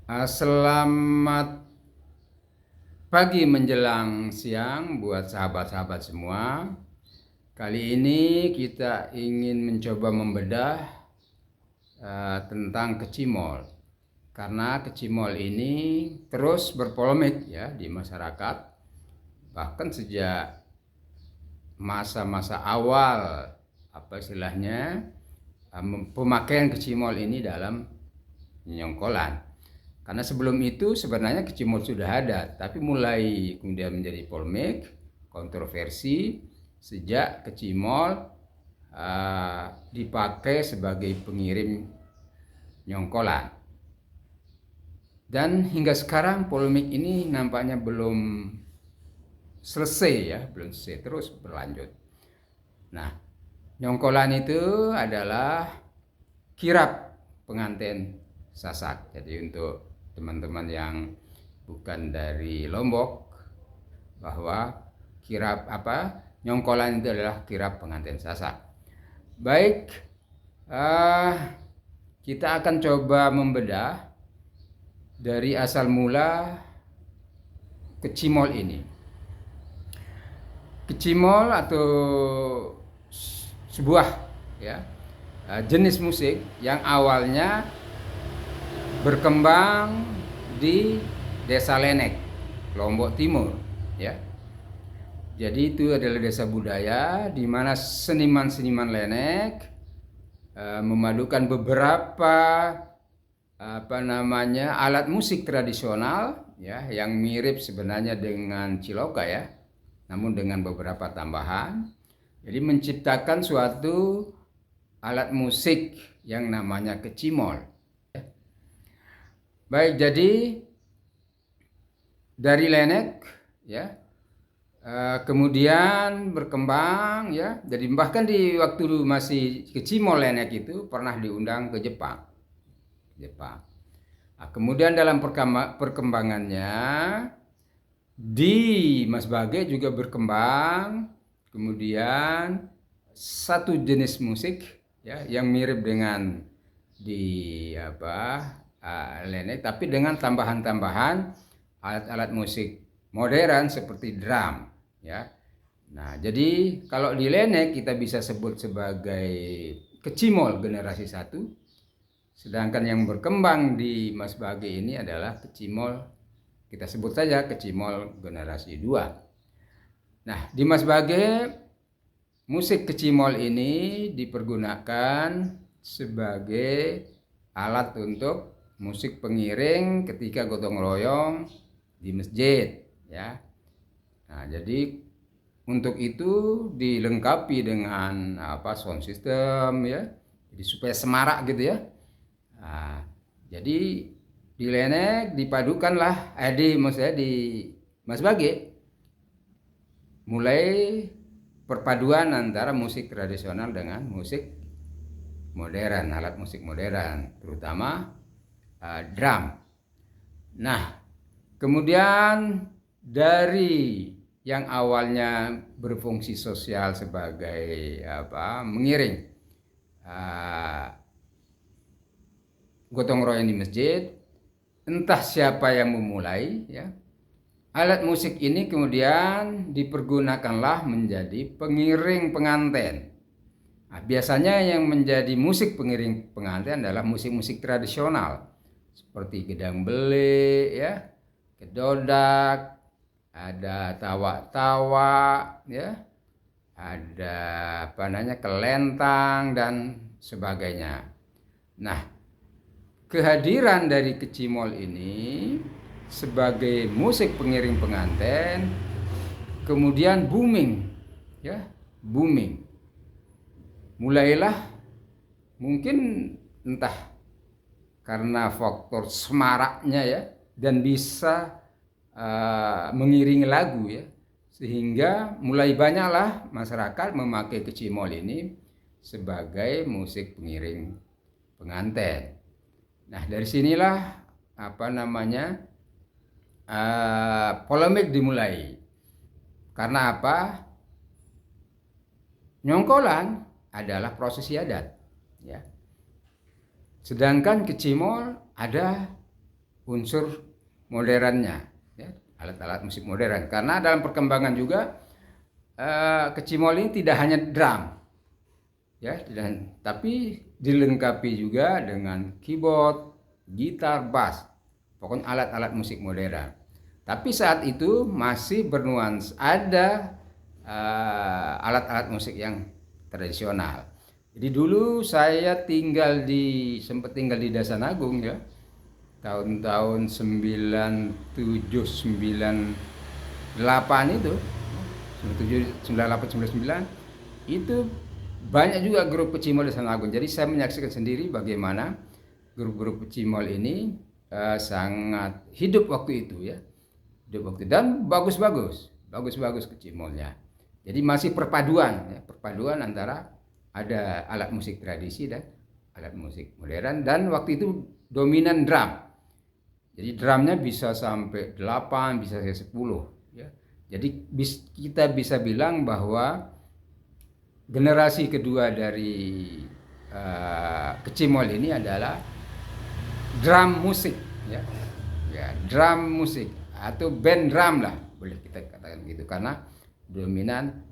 Selamat pagi menjelang siang buat sahabat-sahabat semua. Kali ini kita ingin mencoba membedah tentang kecimol. Karena kecimol ini terus berpolemik ya di masyarakat. Bahkan sejak masa-masa awal pemakaian kecimol ini dalam nyongkolan. Karena sebelum itu sebenarnya kecimol sudah ada, tapi mulai kemudian menjadi polemik, kontroversi sejak kecimol dipakai sebagai pengirim nyongkolan. Dan hingga sekarang polemik ini nampaknya belum selesai ya, belum selesai, terus berlanjut. Nah, nyongkolan itu adalah kirap pengantin Sasak. Jadi untuk teman-teman yang bukan dari Lombok, bahwa kirap nyongkolan itu adalah kirap pengantin Sasak. Baik, kita akan coba membedah dari asal mula kecimol ini. Kecimol atau sebuah ya jenis musik yang awalnya berkembang di Desa Lenek, Lombok Timur, ya. Jadi itu adalah desa budaya di mana seniman-seniman Lenek memadukan beberapa alat musik tradisional ya yang mirip sebenarnya dengan ciloka ya, namun dengan beberapa tambahan. Jadi menciptakan suatu alat musik yang namanya kecimol. Baik, jadi dari Lenek ya, kemudian berkembang ya. Jadi bahkan di waktu masih kecimol Lenek itu pernah diundang ke Jepang. Nah, kemudian dalam perkembangannya di Mas Bage juga berkembang. Kemudian satu jenis musik ya yang mirip dengan di Lenek, tapi dengan tambahan-tambahan alat-alat musik modern seperti drum ya. Nah, jadi kalau di Lenek kita bisa sebut sebagai kecimol generasi 1, sedangkan yang berkembang di Mas Bage ini adalah kecimol, kita sebut saja kecimol generasi 2. Nah, di Mas Bage musik kecimol ini dipergunakan sebagai alat untuk musik pengiring ketika gotong royong di masjid ya. Nah, jadi untuk itu dilengkapi dengan sound system ya, jadi supaya semarak gitu ya. Nah, jadi di Lenek dipadukanlah di Mas Bage mulai perpaduan antara musik tradisional dengan musik modern, alat musik modern, terutama drum. Nah, kemudian dari yang awalnya berfungsi sosial sebagai mengiring gotong royong di masjid, entah siapa yang memulai ya. Alat musik ini kemudian dipergunakanlah menjadi pengiring pengantin. Nah, biasanya yang menjadi musik pengiring pengantin adalah musik-musik tradisional seperti gedang bele ya, kedodak, ada tawa-tawa ya, ada kelentang dan sebagainya. Nah, kehadiran dari kecimol ini sebagai musik pengiring pengantin kemudian booming ya, mulailah mungkin entah karena faktor semaraknya ya, dan bisa mengiringi lagu ya, sehingga mulai banyaklah masyarakat memakai kecimol ini sebagai musik pengiring pengantin. Nah, dari sinilah polemik dimulai. Karena apa? Nyongkolan adalah prosesi adat ya. Sedangkan kecimol ada unsur modernnya, ya, alat-alat musik modern. Karena dalam perkembangan juga kecimol ini tidak hanya drum, ya, tapi dilengkapi juga dengan keyboard, gitar, bass, pokoknya alat-alat musik modern. Tapi saat itu masih bernuansa ada alat-alat musik yang tradisional. Jadi dulu saya sempat tinggal di Dasanagung, ya, tahun-tahun 97, 98 itu, 98, 99 itu banyak juga grup pecimol di Dasanagung. Jadi saya menyaksikan sendiri bagaimana grup-grup pecimol ini sangat hidup waktu itu, ya, hidup waktu, dan bagus-bagus kecimolnya. Jadi masih perpaduan, ya, perpaduan antara ada alat musik tradisi dan alat musik modern, dan waktu itu dominan drum. Jadi drumnya bisa sampai 8, bisa sampai 10, ya. Jadi kita bisa bilang bahwa generasi kedua dari kecimol ini adalah drum musik, ya. Ya, drum musik atau band drum lah, boleh kita katakan gitu, karena dominan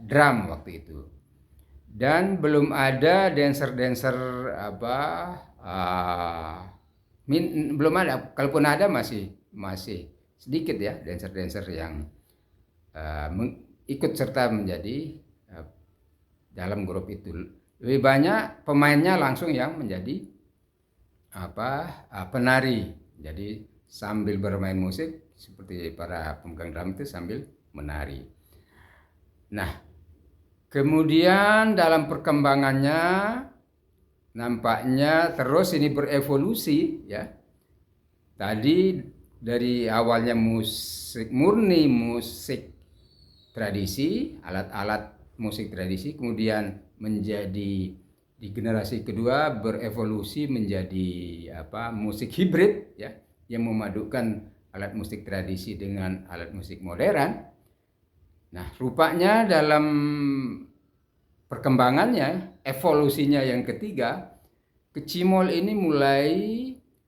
drum waktu itu. Dan belum ada dancer belum ada. Kalaupun ada masih sedikit, ya, dancer yang ikut serta menjadi dalam grup itu. Lebih banyak pemainnya langsung yang menjadi penari. Jadi sambil bermain musik seperti para pemegang drum itu sambil menari. Nah, kemudian dalam perkembangannya nampaknya terus ini berevolusi, ya. Tadi dari awalnya murni musik tradisi, alat-alat musik tradisi, kemudian menjadi di generasi kedua berevolusi menjadi musik hibrid, ya, yang memadukan alat musik tradisi dengan alat musik modern. Nah, rupanya dalam perkembangannya, evolusinya yang ketiga, kecimol ini mulai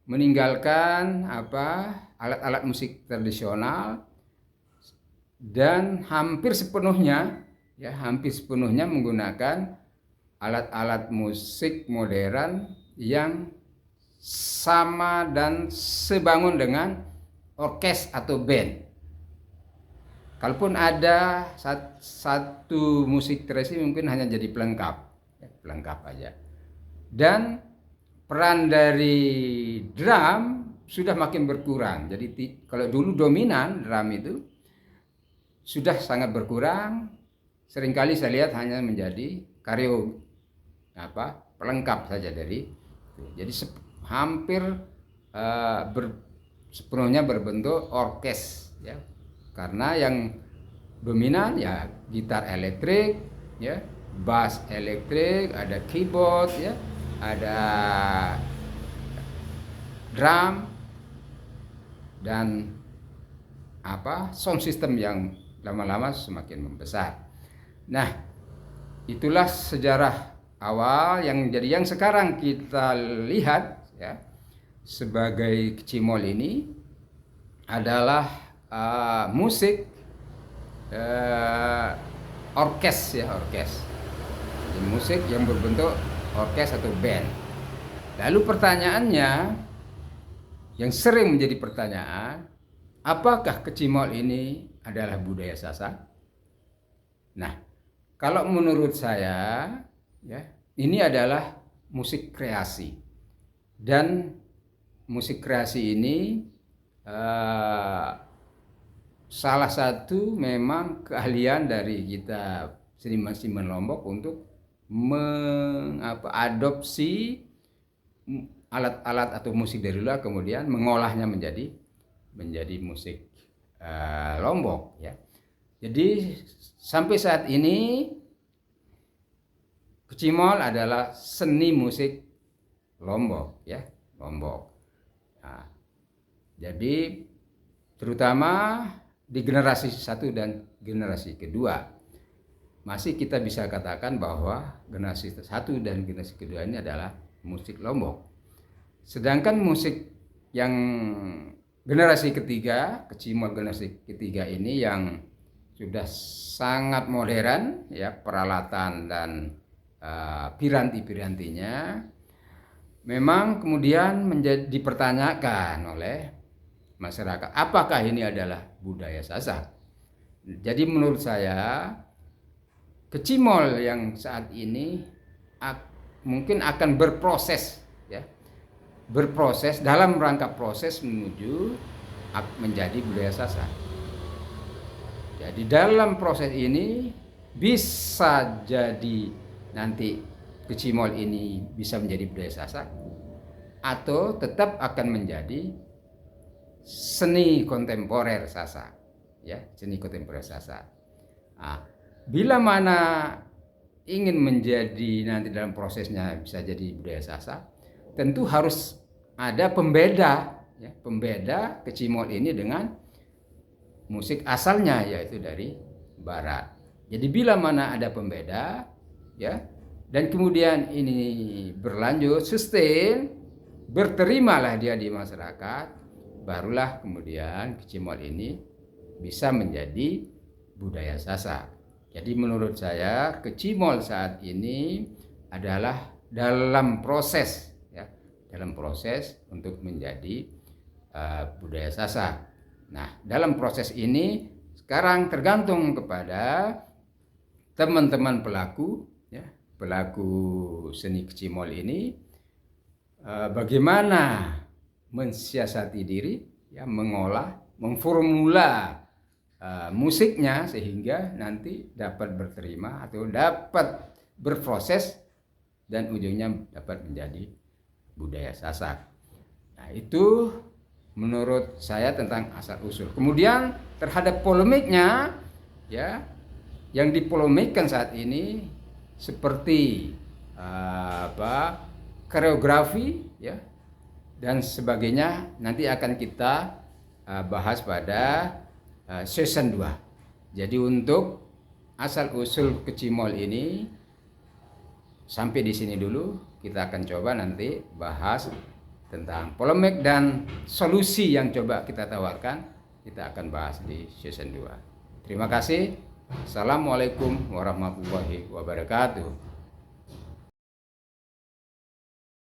meninggalkan alat-alat musik tradisional dan hampir sepenuhnya menggunakan alat-alat musik modern yang sama dan sebangun dengan orkes atau band. Kalaupun ada satu musik tradisi mungkin hanya jadi pelengkap aja. Dan peran dari drum sudah makin berkurang. Jadi kalau dulu dominan drum itu sudah sangat berkurang. Seringkali saya lihat hanya menjadi pelengkap saja dari itu. Jadi hampir sepenuhnya berbentuk orkes, ya. Karena yang dominan ya gitar elektrik, ya, bass elektrik, ada keyboard, ya, ada drum, dan sound system yang lama-lama semakin membesar. Nah, itulah sejarah awal yang sekarang kita lihat, ya, sebagai kecimol ini adalah musik orkes, ya, orkes. Jadi musik yang berbentuk orkes atau band. Lalu pertanyaannya yang sering menjadi pertanyaan, apakah kecimol ini adalah budaya Sasak? Nah, kalau menurut saya, ya, ini adalah musik kreasi. Dan musik kreasi ini salah satu memang keahlian dari kita seniman-seniman Lombok untuk mengadopsi alat-alat atau musik dari luar, kemudian mengolahnya menjadi musik Lombok, ya. Jadi sampai saat ini kecimol adalah seni musik Lombok, ya, Lombok. Nah, jadi terutama di generasi satu dan generasi kedua masih kita bisa katakan bahwa generasi satu dan generasi kedua ini adalah musik Lombok. Sedangkan musik yang generasi ketiga, kecimol generasi ketiga ini yang sudah sangat modern ya peralatan dan piranti-pirantinya, memang kemudian dipertanyakan oleh masyarakat, apakah ini adalah budaya Sasak? Jadi menurut saya kecimol yang saat ini mungkin akan berproses ya, berproses dalam rangka proses menuju menjadi budaya Sasak. Jadi dalam proses ini bisa jadi nanti kecimol ini bisa menjadi budaya Sasak atau tetap akan menjadi seni kontemporer Sasak. Ya, seni kontemporer Sasak. Nah, bila mana ingin menjadi nanti dalam prosesnya bisa jadi budaya Sasak, tentu harus ada pembeda, ya, pembeda kecimol ini dengan musik asalnya yaitu dari Barat. Jadi bila mana ada pembeda, ya, dan kemudian ini berlanjut, sustain, berterimalah dia di masyarakat, barulah kemudian kecimol ini bisa menjadi budaya Sasak. Jadi menurut saya kecimol saat ini adalah dalam proses ya, dalam proses untuk menjadi budaya Sasak. Nah, dalam proses ini sekarang tergantung kepada teman-teman pelaku ya, pelaku seni kecimol ini bagaimana mensiasati diri ya, mengolah, memformula musiknya sehingga nanti dapat berterima atau dapat berproses dan ujungnya dapat menjadi budaya Sasak. Nah, itu menurut saya tentang asal usul. Kemudian terhadap polemiknya ya, yang dipolemikkan saat ini seperti koreografi ya dan sebagainya, nanti akan kita bahas pada season 2. Jadi untuk asal usul kecimol ini sampai di sini dulu. Kita akan coba nanti bahas tentang polemik dan solusi yang coba kita tawarkan. Kita akan bahas di season 2. Terima kasih. Assalamualaikum warahmatullahi wabarakatuh.